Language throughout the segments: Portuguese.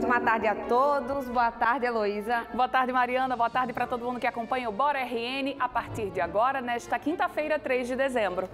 Boa tarde a todos, boa tarde, Heloísa. Boa tarde, Mariana, boa tarde para todo mundo que acompanha o Bora RN a partir de agora, nesta quinta-feira, 3 de dezembro.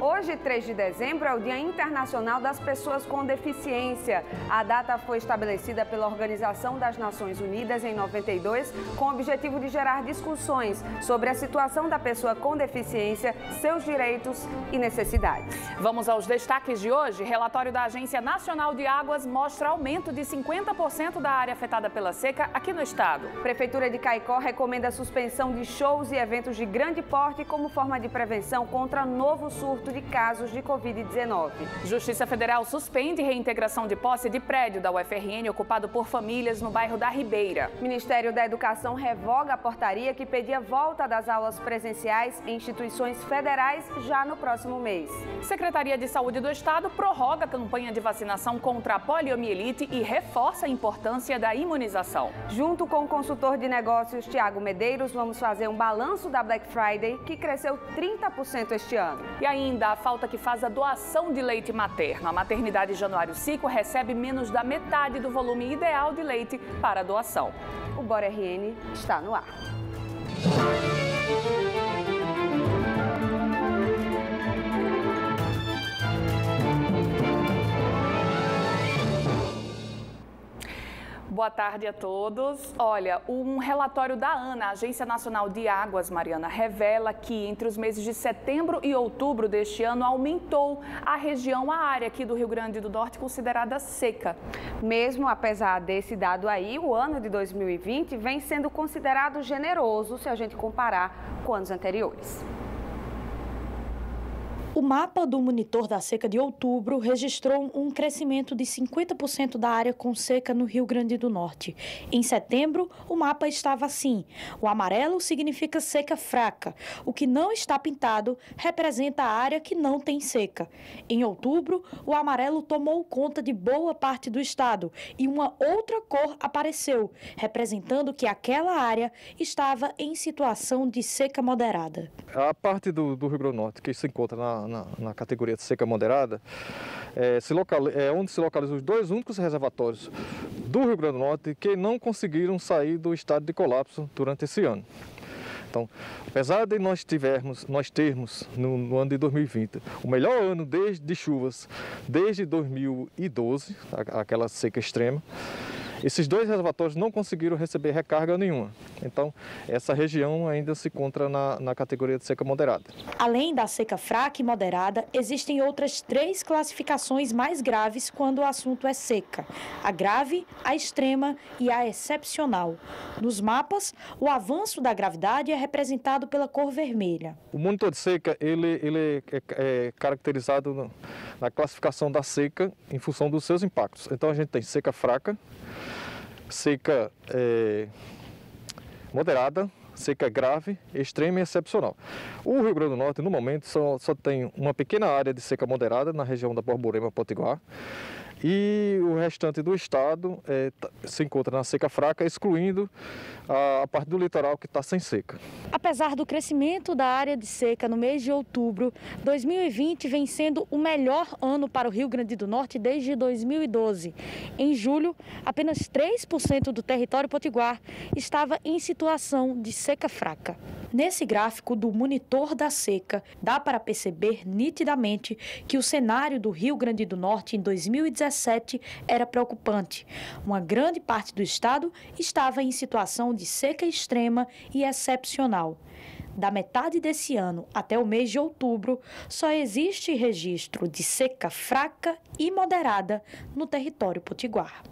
Hoje, 3 de dezembro, é o Dia Internacional das Pessoas com Deficiência. A data foi estabelecida pela Organização das Nações Unidas em 92, com o objetivo de gerar discussões sobre a situação da pessoa com deficiência, seus direitos e necessidades. Vamos aos destaques de hoje. Relatório da Agência Nacional de Águas mostra aumento de 50% da área afetada pela seca aqui no estado. Prefeitura de Caicó recomenda a suspensão de shows e eventos de grande porte como forma de prevenção contra novo surto de casos de Covid-19. Justiça Federal suspende reintegração de posse de prédio da UFRN ocupado por famílias no bairro da Ribeira. Ministério da Educação revoga a portaria que pedia volta das aulas presenciais em instituições federais já no próximo mês. Secretaria de Saúde do Estado prorroga a campanha de vacinação contra a poliomielite e reforça a importância da imunização. Junto com o consultor de negócios Tiago Medeiros, vamos fazer um balanço da Black Friday, que cresceu 30% este ano. E ainda a falta que faz a doação de leite materno. A maternidade Januário Cico recebe menos da metade do volume ideal de leite para a doação. O Bora RN está no ar. Boa tarde a todos. Olha, um relatório da ANA, Agência Nacional de Águas, Mariana, revela que entre os meses de setembro e outubro deste ano aumentou a área aqui do Rio Grande do Norte considerada seca. Mesmo apesar desse dado aí, o ano de 2020 vem sendo considerado generoso se a gente comparar com anos anteriores. O mapa do monitor da seca de outubro registrou um crescimento de 50% da área com seca no Rio Grande do Norte. Em setembro, o mapa estava assim. O amarelo significa seca fraca. O que não está pintado representa a área que não tem seca. Em outubro, o amarelo tomou conta de boa parte do estado e uma outra cor apareceu, representando que aquela área estava em situação de seca moderada. A parte do Rio Grande do Norte que se encontra na categoria de seca moderada, é onde se localizam os dois únicos reservatórios do Rio Grande do Norte que não conseguiram sair do estado de colapso durante esse ano. Então, apesar de nós termos no ano de 2020 o melhor ano de chuvas desde 2012, aquela seca extrema, esses dois reservatórios não conseguiram receber recarga nenhuma. Então, essa região ainda se encontra na categoria de seca moderada. Além da seca fraca e moderada, existem outras 3 classificações mais graves quando o assunto é seca: a grave, a extrema e a excepcional. Nos mapas, o avanço da gravidade é representado pela cor vermelha. O monitor de seca ele é caracterizado na classificação da seca em função dos seus impactos. Então, a gente tem seca fraca, seca moderada, seca grave, extrema e excepcional. O Rio Grande do Norte, no momento, só tem uma pequena área de seca moderada na região da Borborema-Potiguar, e o restante do estado se encontra na seca fraca, excluindo a parte do litoral que está sem seca. Apesar do crescimento da área de seca no mês de outubro, 2020 vem sendo o melhor ano para o Rio Grande do Norte desde 2012. Em julho, apenas 3% do território potiguar estava em situação de seca fraca. Nesse gráfico do monitor da seca, dá para perceber nitidamente que o cenário do Rio Grande do Norte em 2017 era preocupante. Uma grande parte do estado estava em situação de seca extrema e excepcional. Da metade desse ano até o mês de outubro, só existe registro de seca fraca e moderada no território potiguar.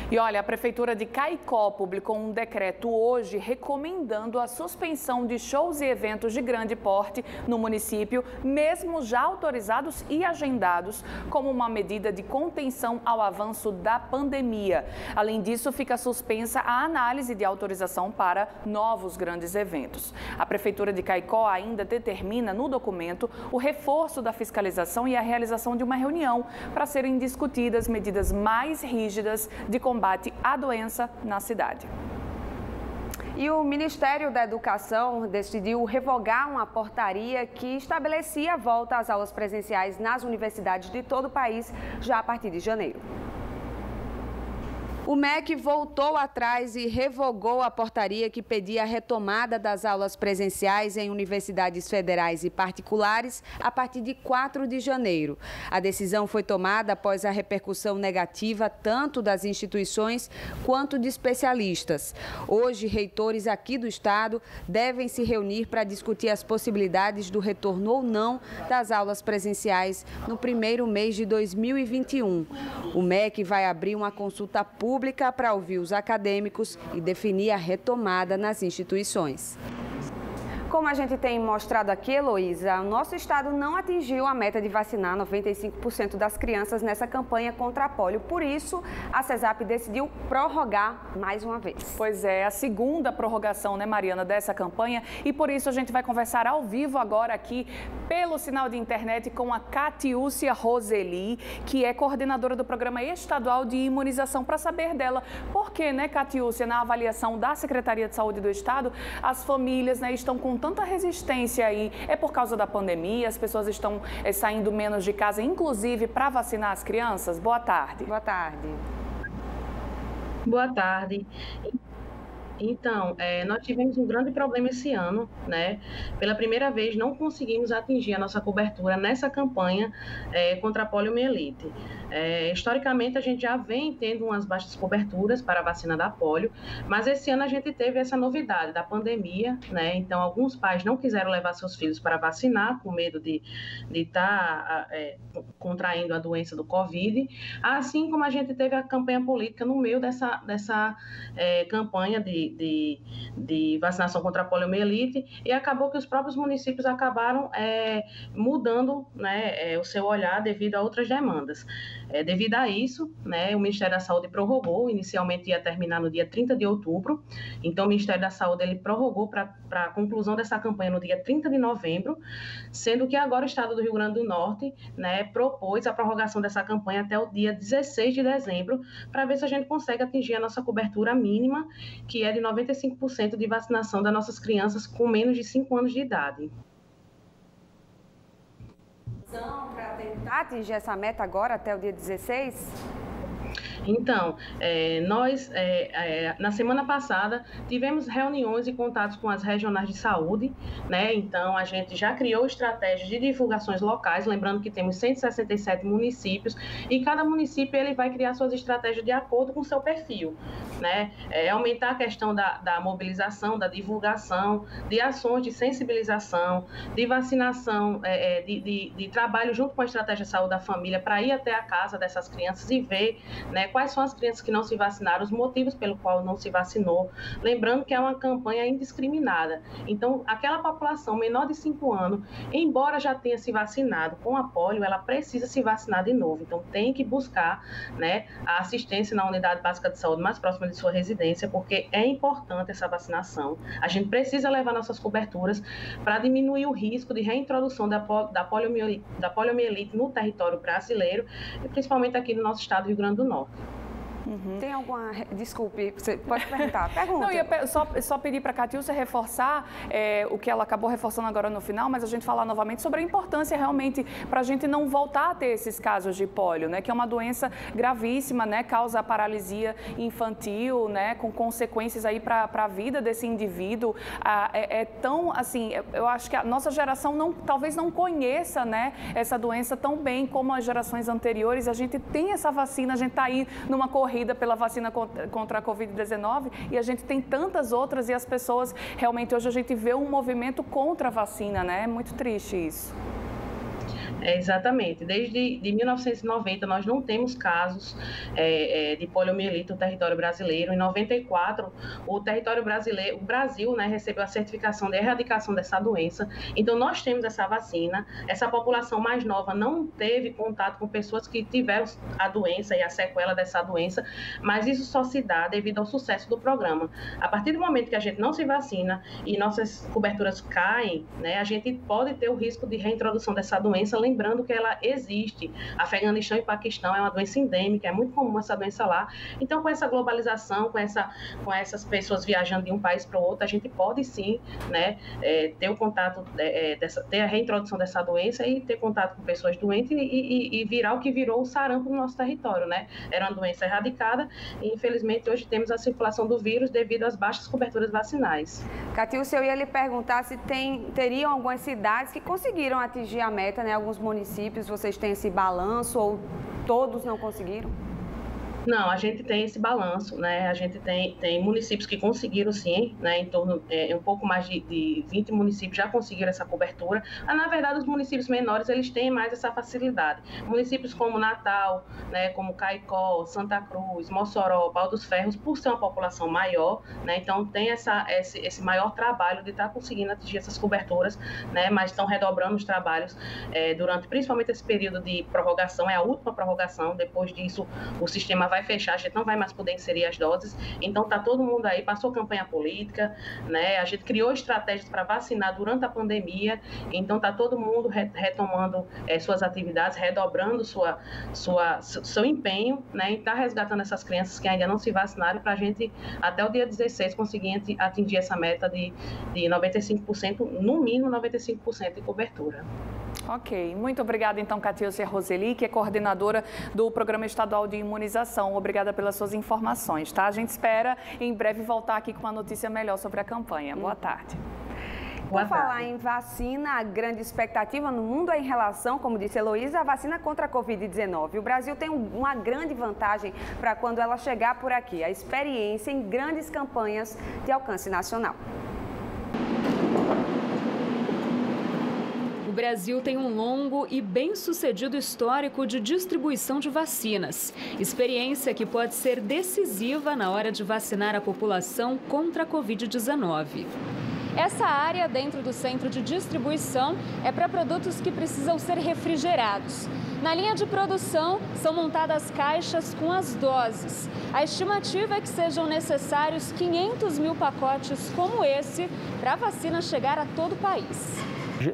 E olha, a Prefeitura de Caicó publicou um decreto hoje recomendando a suspensão de shows e eventos de grande porte no município, mesmo já autorizados e agendados, como uma medida de contenção ao avanço da pandemia. Além disso, fica suspensa a análise de autorização para novos grandes eventos. A Prefeitura de Caicó ainda determina no documento o reforço da fiscalização e a realização de uma reunião para serem discutidas medidas mais rígidas de combate à doença na cidade. E o Ministério da Educação decidiu revogar uma portaria que estabelecia a volta às aulas presenciais nas universidades de todo o país já a partir de janeiro. O MEC voltou atrás e revogou a portaria que pedia a retomada das aulas presenciais em universidades federais e particulares a partir de 4 de janeiro. A decisão foi tomada após a repercussão negativa tanto das instituições quanto de especialistas. Hoje, reitores aqui do estado devem se reunir para discutir as possibilidades do retorno ou não das aulas presenciais no primeiro mês de 2021. O MEC vai abrir uma consulta pública para ouvir os acadêmicos e definir a retomada nas instituições. Como a gente tem mostrado aqui, Heloísa, o nosso estado não atingiu a meta de vacinar 95% das crianças nessa campanha contra a polio. Por isso, a CESAP decidiu prorrogar mais uma vez. Pois é, a segunda prorrogação, né, Mariana, dessa campanha. E por isso a gente vai conversar ao vivo agora aqui pelo sinal de internet com a Catiúcia Roseli, que é coordenadora do Programa Estadual de Imunização, para saber dela por que, né, Catiúcia, na avaliação da Secretaria de Saúde do Estado, as famílias, né, estão com tanta resistência aí. É por causa da pandemia? As pessoas estão saindo menos de casa, inclusive para vacinar as crianças? Boa tarde. Boa tarde. Boa tarde. Então, nós tivemos um grande problema esse ano, né? Pela primeira vez, não conseguimos atingir a nossa cobertura nessa campanha contra a poliomielite. Historicamente, a gente já vem tendo umas baixas coberturas para a vacina da polio, mas esse ano a gente teve essa novidade da pandemia, né? Então, alguns pais não quiseram levar seus filhos para vacinar, com medo de estar contraindo a doença do Covid, assim como a gente teve a campanha política no meio dessa campanha de vacinação contra a poliomielite, e acabou que os próprios municípios acabaram mudando, né, o seu olhar devido a outras demandas. Devido a isso, né, o Ministério da Saúde prorrogou, inicialmente ia terminar no dia 30 de outubro, então o Ministério da Saúde ele prorrogou para a conclusão dessa campanha no dia 30 de novembro, sendo que agora o Estado do Rio Grande do Norte, né, propôs a prorrogação dessa campanha até o dia 16 de dezembro, para ver se a gente consegue atingir a nossa cobertura mínima, que é de 95% de vacinação das nossas crianças com menos de 5 anos de idade. Para tentar atingir essa meta agora, até o dia 16? Então, nós, na semana passada, tivemos reuniões e contatos com as regionais de saúde, né? Então, a gente já criou estratégias de divulgações locais, lembrando que temos 167 municípios, e cada município ele vai criar suas estratégias de acordo com o seu perfil, né? Aumentar a questão da mobilização, da divulgação, de ações de sensibilização, de vacinação, de trabalho junto com a estratégia de saúde da família, para ir até a casa dessas crianças e ver, né, quais são as crianças que não se vacinaram, os motivos pelo qual não se vacinou. Lembrando que é uma campanha indiscriminada. Então, aquela população menor de 5 anos, embora já tenha se vacinado com a polio, ela precisa se vacinar de novo. Então, tem que buscar, né, a assistência na unidade básica de saúde mais próxima de sua residência, porque é importante essa vacinação. A gente precisa levar nossas coberturas para diminuir o risco de reintrodução da poliomielite no território brasileiro, e principalmente aqui no nosso estado do Rio Grande do Norte. Uhum. Tem alguma... Desculpe, você pode perguntar. Pergunta. Não, eu ia só pedir para a Catiúcia reforçar o que ela acabou reforçando agora no final, mas a gente falar novamente sobre a importância realmente para a gente não voltar a ter esses casos de pólio, né? Que é uma doença gravíssima, né? Causa paralisia infantil, né? Com consequências aí para a vida desse indivíduo. Tão, assim, eu acho que a nossa geração talvez não conheça, né, essa doença tão bem como as gerações anteriores. A gente tem essa vacina, a gente está aí numa corrida pela vacina contra a Covid-19 e a gente tem tantas outras, e as pessoas, realmente, hoje a gente vê um movimento contra a vacina, né? É muito triste isso. Exatamente. Desde 1990, nós não temos casos de poliomielite no território brasileiro. Em 94, o Brasil, né, recebeu a certificação de erradicação dessa doença. Então, nós temos essa vacina. Essa população mais nova não teve contato com pessoas que tiveram a doença e a sequela dessa doença, mas isso só se dá devido ao sucesso do programa. A partir do momento que a gente não se vacina e nossas coberturas caem, né, a gente pode ter o risco de reintrodução dessa doença. Lembrando lembrando que ela existe. Afeganistão e Paquistão é uma doença endêmica, é muito comum essa doença lá. Então, com essa globalização, com essas pessoas viajando de um país para o outro, a gente pode sim, né, ter o contato, ter a reintrodução dessa doença e ter contato com pessoas doentes e virar o que virou o sarampo no nosso território, né? Era uma doença erradicada e, infelizmente, hoje temos a circulação do vírus devido às baixas coberturas vacinais. Catilce, eu ia lhe perguntar se teriam algumas cidades que conseguiram atingir a meta, né? Alguns municípios, vocês têm esse balanço ou todos não conseguiram? Não, a gente tem esse balanço, né? A gente tem municípios que conseguiram sim, né? Em torno, um pouco mais de 20 municípios já conseguiram essa cobertura. Mas, na verdade, os municípios menores, eles têm mais essa facilidade. Municípios como Natal, né? Como Caicó, Santa Cruz, Mossoró, Pau dos Ferros, por ser uma população maior, né? Então, tem esse maior trabalho de estar conseguindo atingir essas coberturas, né? Mas estão redobrando os trabalhos durante, principalmente esse período de prorrogação, é a última prorrogação. Depois disso, o sistema vai fechar, a gente não vai mais poder inserir as doses, então tá todo mundo aí, passou campanha política, né? A gente criou estratégias para vacinar durante a pandemia, então tá todo mundo retomando suas atividades, redobrando seu empenho, né? Em estar resgatando essas crianças que ainda não se vacinaram para a gente, até o dia 16, conseguir atingir essa meta de 95%, no mínimo 95% de cobertura. Ok, muito obrigada então, Catilce Roseli, que é coordenadora do Programa Estadual de Imunização. Obrigada pelas suas informações, tá? A gente espera em breve voltar aqui com uma notícia melhor sobre a campanha. Boa tarde. Por falar em vacina, a grande expectativa no mundo é em relação, como disse Heloísa, a vacina contra a Covid-19. O Brasil tem uma grande vantagem para quando ela chegar por aqui, a experiência em grandes campanhas de alcance nacional. O Brasil tem um longo e bem-sucedido histórico de distribuição de vacinas, experiência que pode ser decisiva na hora de vacinar a população contra a Covid-19. Essa área dentro do centro de distribuição é para produtos que precisam ser refrigerados. Na linha de produção, são montadas caixas com as doses. A estimativa é que sejam necessários 500 mil pacotes como esse para a vacina chegar a todo o país.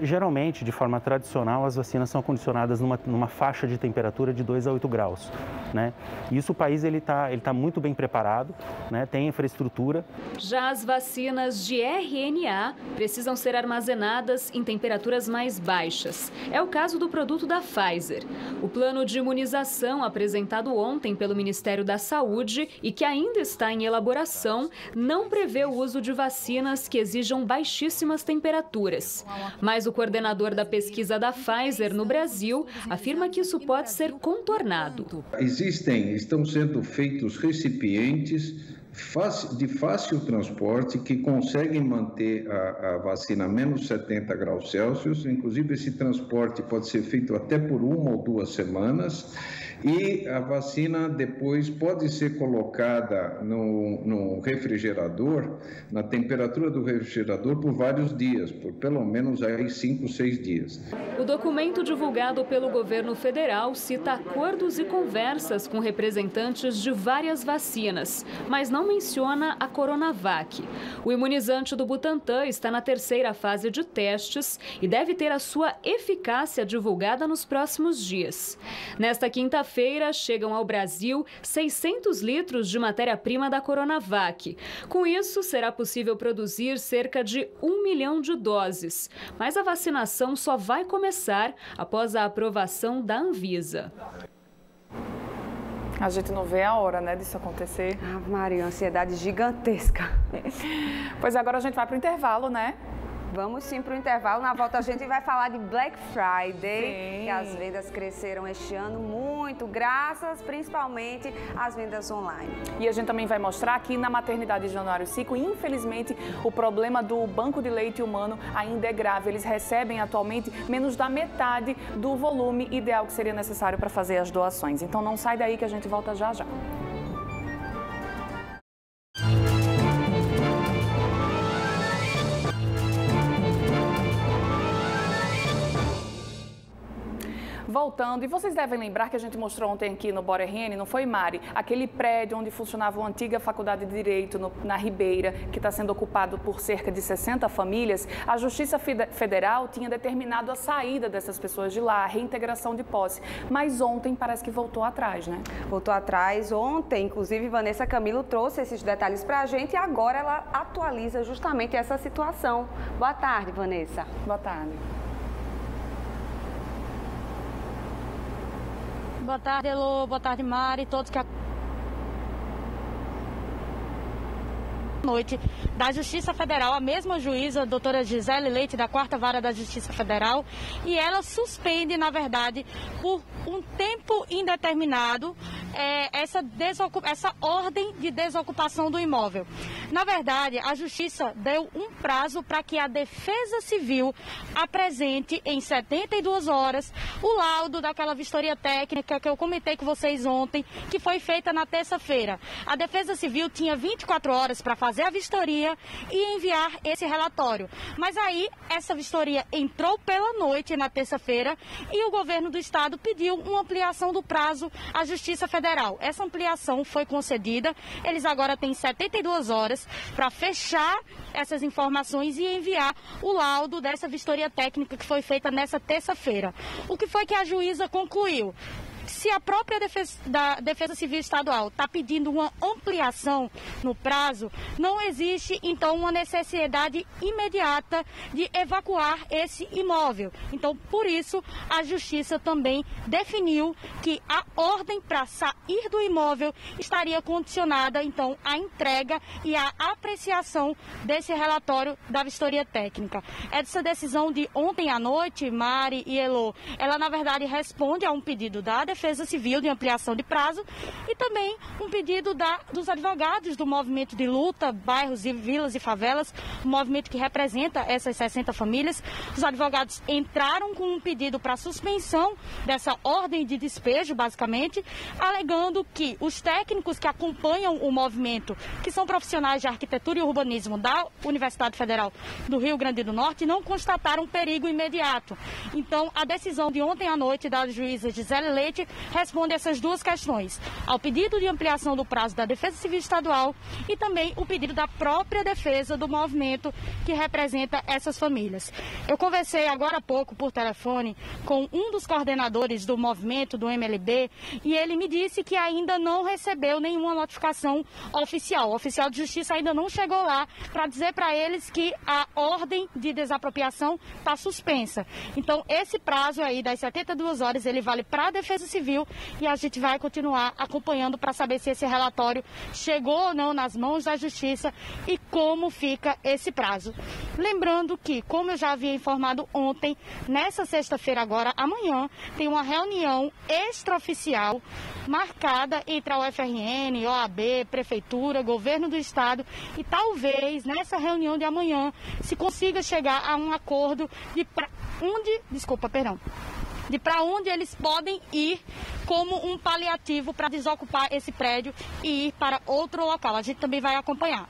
Geralmente, de forma tradicional, as vacinas são condicionadas numa faixa de temperatura de 2 a 8 graus, né? Isso o país ele tá muito bem preparado, né? Tem infraestrutura. Já as vacinas de RNA precisam ser armazenadas em temperaturas mais baixas. É o caso do produto da Pfizer. O plano de imunização apresentado ontem pelo Ministério da Saúde e que ainda está em elaboração não prevê o uso de vacinas que exijam baixíssimas temperaturas. Mas o coordenador da pesquisa da Pfizer no Brasil afirma que isso pode ser contornado. Estão sendo feitos recipientes de fácil transporte que conseguem manter a vacina a menos 70 graus Celsius. Inclusive, esse transporte pode ser feito até por 1 ou 2 semanas. E a vacina depois pode ser colocada no refrigerador, na temperatura do refrigerador, por vários dias, por pelo menos aí 5, 6 dias. O documento divulgado pelo governo federal cita acordos e conversas com representantes de várias vacinas, mas não menciona a Coronavac. O imunizante do Butantan está na 3ª fase de testes e deve ter a sua eficácia divulgada nos próximos dias. Nesta quinta-feira, chegam ao Brasil 600 litros de matéria-prima da Coronavac. Com isso, será possível produzir cerca de 1 milhão de doses. Mas a vacinação só vai começar após a aprovação da Anvisa. A gente não vê a hora, né, disso acontecer. Ah, Maria, ansiedade gigantesca. Pois agora a gente vai para o intervalo, né? Vamos sim para o intervalo. Na volta a gente vai falar de Black Friday, sim, que as vendas cresceram este ano muito, graças principalmente às vendas online. E a gente também vai mostrar que na maternidade de Januário Cico, infelizmente, o problema do banco de leite humano ainda é grave. Eles recebem atualmente menos da metade do volume ideal que seria necessário para fazer as doações. Então não sai daí que a gente volta já já. voltando, e vocês devem lembrar que a gente mostrou ontem aqui no Bora RN, não foi, Mari? Aquele prédio onde funcionava uma antiga faculdade de Direito na Ribeira, que está sendo ocupado por cerca de 60 famílias. A Justiça Federal tinha determinado a saída dessas pessoas de lá, a reintegração de posse. Mas ontem parece que voltou atrás, né? Voltou atrás ontem, inclusive Vanessa Camilo trouxe esses detalhes para a gente e agora ela atualiza justamente essa situação. Boa tarde, Vanessa. Boa tarde. Boa tarde, Elô. Boa tarde, Mari. Todos que noite da Justiça Federal, a mesma juíza, a doutora Gisele Leite, da 4ª Vara da Justiça Federal, e ela suspende, na verdade, por um tempo indeterminado, essa ordem de desocupação do imóvel. Na verdade, a Justiça deu um prazo para que a Defesa Civil apresente em 72 horas o laudo daquela vistoria técnica que eu comentei com vocês ontem, que foi feita na terça-feira. A Defesa Civil tinha 24 horas para fazer a vistoria e enviar esse relatório. Mas aí, essa vistoria entrou pela noite na terça-feira e o governo do estado pediu uma ampliação do prazo à Justiça Federal. Essa ampliação foi concedida, eles agora têm 72 horas para fechar essas informações e enviar o laudo dessa vistoria técnica que foi feita nessa terça-feira. O que foi que a juíza concluiu? Se a própria Defesa Civil Estadual está pedindo uma ampliação no prazo, não existe, então, uma necessidade imediata de evacuar esse imóvel. Então, por isso, a Justiça também definiu que a ordem para sair do imóvel estaria condicionada, então, à entrega e à apreciação desse relatório da vistoria técnica. Essa decisão de ontem à noite, Mari e Elô, ela, na verdade, responde a um pedido da Defesa Civil de ampliação de prazo e também um pedido dos advogados do movimento de luta, bairros e vilas e favelas, um movimento que representa essas 60 famílias. Os advogados entraram com um pedido para suspensão dessa ordem de despejo, basicamente, alegando que os técnicos que acompanham o movimento, que são profissionais de arquitetura e urbanismo da Universidade Federal do Rio Grande do Norte, não constataram perigo imediato. Então, a decisão de ontem à noite da juíza Gisele Leite responde essas duas questões, ao pedido de ampliação do prazo da Defesa Civil Estadual e também o pedido da própria defesa do movimento que representa essas famílias. Eu conversei agora há pouco por telefone com um dos coordenadores do movimento, do MLB, e ele me disse que ainda não recebeu nenhuma notificação oficial. O oficial de justiça ainda não chegou lá para dizer para eles que a ordem de desapropriação está suspensa. Então, esse prazo aí das 72 horas, ele vale para a Defesa Civil e a gente vai continuar acompanhando para saber se esse relatório chegou ou não nas mãos da Justiça e como fica esse prazo. Lembrando que, como eu já havia informado ontem, nessa sexta-feira agora, amanhã, tem uma reunião extraoficial marcada entre a UFRN, OAB, Prefeitura, Governo do Estado e talvez nessa reunião de amanhã se consiga chegar a um acordo de para onde eles podem ir como um paliativo para desocupar esse prédio e ir para outro local. A gente também vai acompanhar.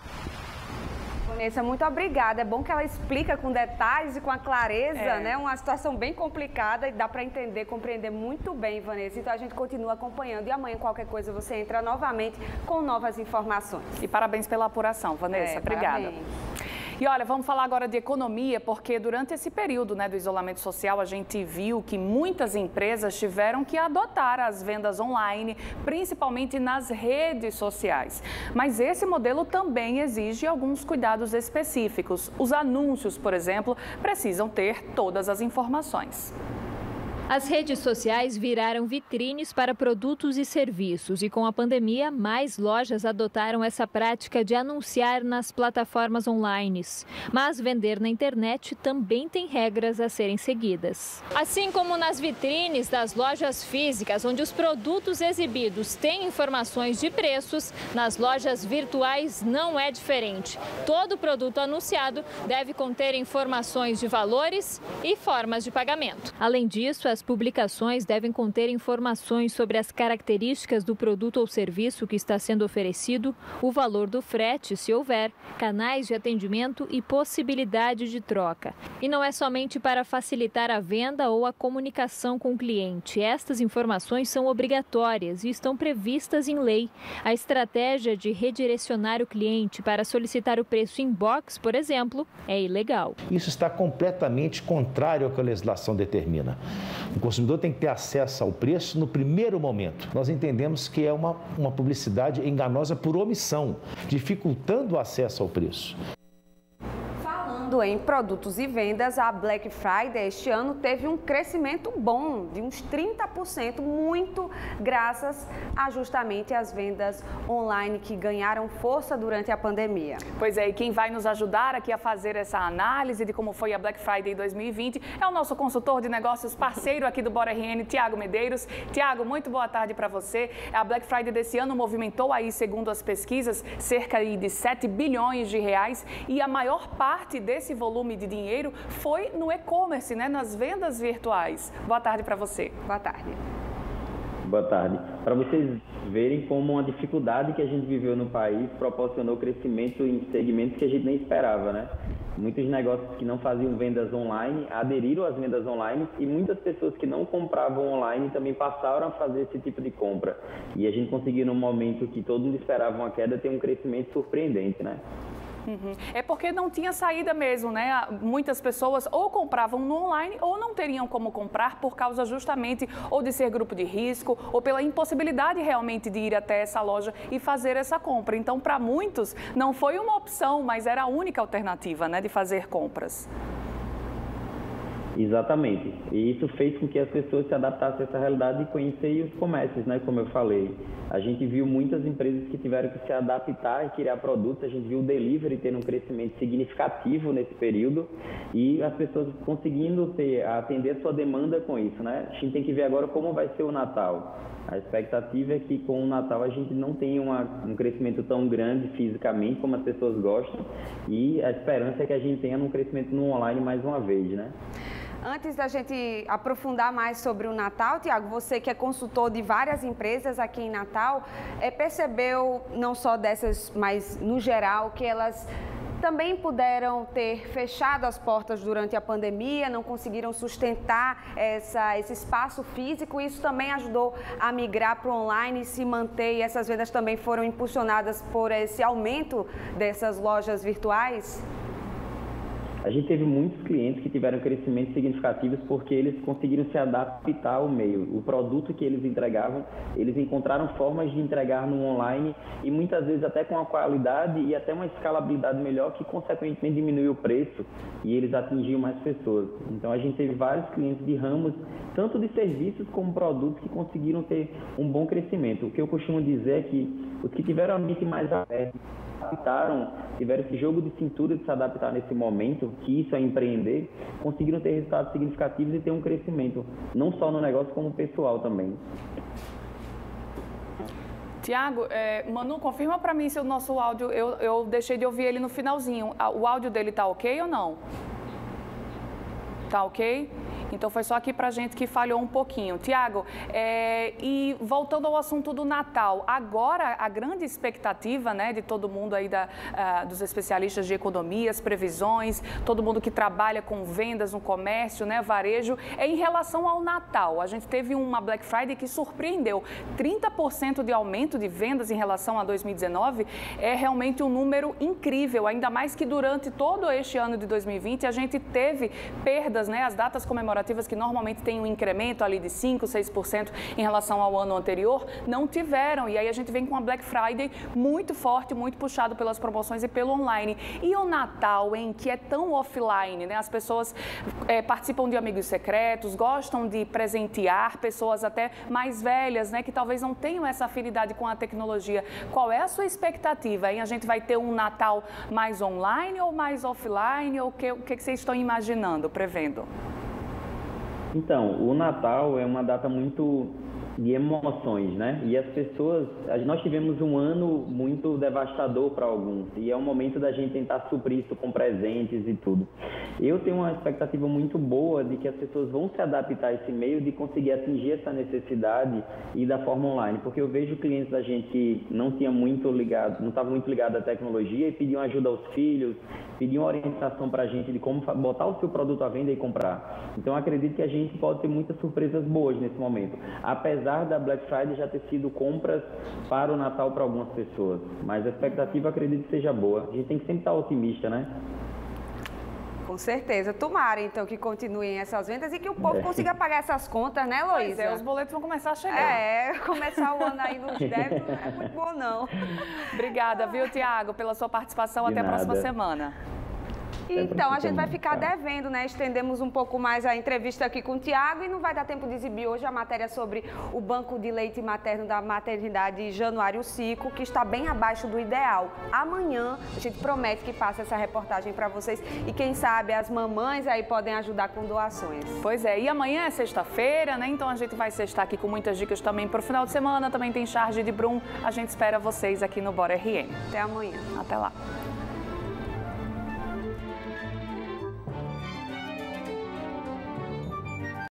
Vanessa, muito obrigada. É bom que ela explica com detalhes e com a clareza, né? Uma situação bem complicada e dá para entender, compreender muito bem, Vanessa. Então a gente continua acompanhando e amanhã qualquer coisa você entra novamente com novas informações. E parabéns pela apuração, Vanessa. Obrigada. Parabéns. E olha, vamos falar agora de economia, porque durante esse período, do isolamento social, a gente viu que muitas empresas tiveram que adotar as vendas online, principalmente nas redes sociais. Mas esse modelo também exige alguns cuidados específicos. Os anúncios, por exemplo, precisam ter todas as informações. As redes sociais viraram vitrines para produtos e serviços e com a pandemia, mais lojas adotaram essa prática de anunciar nas plataformas online. Mas vender na internet também tem regras a serem seguidas. Assim como nas vitrines das lojas físicas, onde os produtos exibidos têm informações de preços, nas lojas virtuais não é diferente. Todo produto anunciado deve conter informações de valores e formas de pagamento. Além disso, as publicações devem conter informações sobre as características do produto ou serviço que está sendo oferecido, o valor do frete, se houver, canais de atendimento e possibilidade de troca. E não é somente para facilitar a venda ou a comunicação com o cliente. Estas informações são obrigatórias e estão previstas em lei. A estratégia de redirecionar o cliente para solicitar o preço em box, por exemplo, é ilegal. Isso está completamente contrário ao que a legislação determina. O consumidor tem que ter acesso ao preço no primeiro momento. Nós entendemos que é uma publicidade enganosa por omissão, dificultando o acesso ao preço. Em produtos e vendas, a Black Friday este ano teve um crescimento bom, de uns 30%, muito graças a justamente às vendas online que ganharam força durante a pandemia. Pois é, e quem vai nos ajudar aqui a fazer essa análise de como foi a Black Friday 2020 é o nosso consultor de negócios, parceiro aqui do Bora RN, Tiago Medeiros. Tiago, muito boa tarde para você. A Black Friday desse ano movimentou aí, segundo as pesquisas, cerca de 7 bilhões de reais e a maior parte desse volume de dinheiro foi no e-commerce, né, nas vendas virtuais. Boa tarde para você. Boa tarde. Boa tarde. Para vocês verem como uma dificuldade que a gente viveu no país proporcionou crescimento em segmentos que a gente nem esperava, né? Muitos negócios que não faziam vendas online aderiram às vendas online e muitas pessoas que não compravam online também passaram a fazer esse tipo de compra. E a gente conseguiu, num momento que todo mundo esperava uma queda, ter um crescimento surpreendente, né? É porque não tinha saída mesmo, né? Muitas pessoas ou compravam no online ou não teriam como comprar por causa justamente ou de ser grupo de risco ou pela impossibilidade realmente de ir até essa loja e fazer essa compra. Então, para muitos, não foi uma opção, mas era a única alternativa, né, de fazer compras. Exatamente. E isso fez com que as pessoas se adaptassem a essa realidade e conhecessem os comércios, né? Como eu falei. A gente viu muitas empresas que tiveram que se adaptar e criar produtos. A gente viu o delivery tendo um crescimento significativo nesse período e as pessoas conseguindo atender a sua demanda com isso, né? A gente tem que ver agora como vai ser o Natal. A expectativa é que com o Natal a gente não tenha um crescimento tão grande fisicamente como as pessoas gostam e a esperança é que a gente tenha um crescimento no online mais uma vez, né? Antes da gente aprofundar mais sobre o Natal, Tiago, você que é consultor de várias empresas aqui em Natal, percebeu, não só dessas, mas no geral, que elas também puderam ter fechado as portas durante a pandemia, não conseguiram sustentar esse espaço físico, e isso também ajudou a migrar para o online e se manter, e essas vendas também foram impulsionadas por esse aumento dessas lojas virtuais? A gente teve muitos clientes que tiveram crescimentos significativos porque eles conseguiram se adaptar ao meio. O produto que eles entregavam, eles encontraram formas de entregar no online e muitas vezes até com a qualidade e até uma escalabilidade melhor que consequentemente diminuiu o preço e eles atingiam mais pessoas. Então a gente teve vários clientes de ramos, tanto de serviços como produtos, que conseguiram ter um bom crescimento. O que eu costumo dizer é que os que tiveram a mente mais aberta, tiveram esse jogo de cintura de se adaptar nesse momento, que isso é empreender, conseguiram ter resultados significativos e ter um crescimento, não só no negócio, como pessoal também. Tiago, Manu, confirma para mim se o nosso áudio, eu deixei de ouvir ele no finalzinho. O áudio dele tá ok ou não? Tá ok? Então, foi só aqui para a gente que falhou um pouquinho. Tiago, e voltando ao assunto do Natal, agora a grande expectativa, né, de todo mundo aí, dos especialistas de economias, previsões, todo mundo que trabalha com vendas no comércio, né, varejo, é em relação ao Natal. A gente teve uma Black Friday que surpreendeu. 30% de aumento de vendas em relação a 2019 é realmente um número incrível, ainda mais que durante todo este ano de 2020 a gente teve perdas, né, as datas comemorativas que normalmente têm um incremento ali de 5%, 6% em relação ao ano anterior, não tiveram. E aí a gente vem com uma Black Friday muito forte, muito puxado pelas promoções e pelo online. E o Natal, em que é tão offline, né? As pessoas participam de amigos secretos, gostam de presentear pessoas até mais velhas, né? Que talvez não tenham essa afinidade com a tecnologia. Qual é a sua expectativa, hein? A gente vai ter um Natal mais online ou mais offline? Ou o que vocês estão imaginando, prevendo? Então, o Natal é uma data muito emoções, né? E as pessoas, nós tivemos um ano muito devastador para alguns e é um momento da gente tentar suprir isso com presentes e tudo. Eu tenho uma expectativa muito boa de que as pessoas vão se adaptar a esse meio, de conseguir atingir essa necessidade e da forma online, porque eu vejo clientes da gente que não estavam muito ligados à tecnologia e pediam ajuda aos filhos, pediam orientação para a gente de como botar o seu produto à venda e comprar. Então, eu acredito que a gente pode ter muitas surpresas boas nesse momento, apesar da Black Friday já ter sido compras para o Natal para algumas pessoas. Mas a expectativa, acredito que seja boa. A gente tem que sempre estar otimista, né? Com certeza. Tomara, então, que continuem essas vendas e que o povo consiga pagar essas contas, né, Heloísa? Os boletos vão começar a chegar. Começar o ano aí nos débitos não é muito bom, não. Obrigada, viu, Tiago, pela sua participação. Até a próxima semana. Então, a gente vai ficar devendo, né? Estendemos um pouco mais a entrevista aqui com o Tiago e não vai dar tempo de exibir hoje a matéria sobre o banco de leite materno da maternidade Januário Cico, que está bem abaixo do ideal. Amanhã, a gente promete que passa essa reportagem para vocês e quem sabe as mamães aí podem ajudar com doações. Pois é, e amanhã é sexta-feira, né? Então a gente vai sextar aqui com muitas dicas também para o final de semana. Também tem charge de Brum. A gente espera vocês aqui no Bora RN. Até amanhã. Até lá.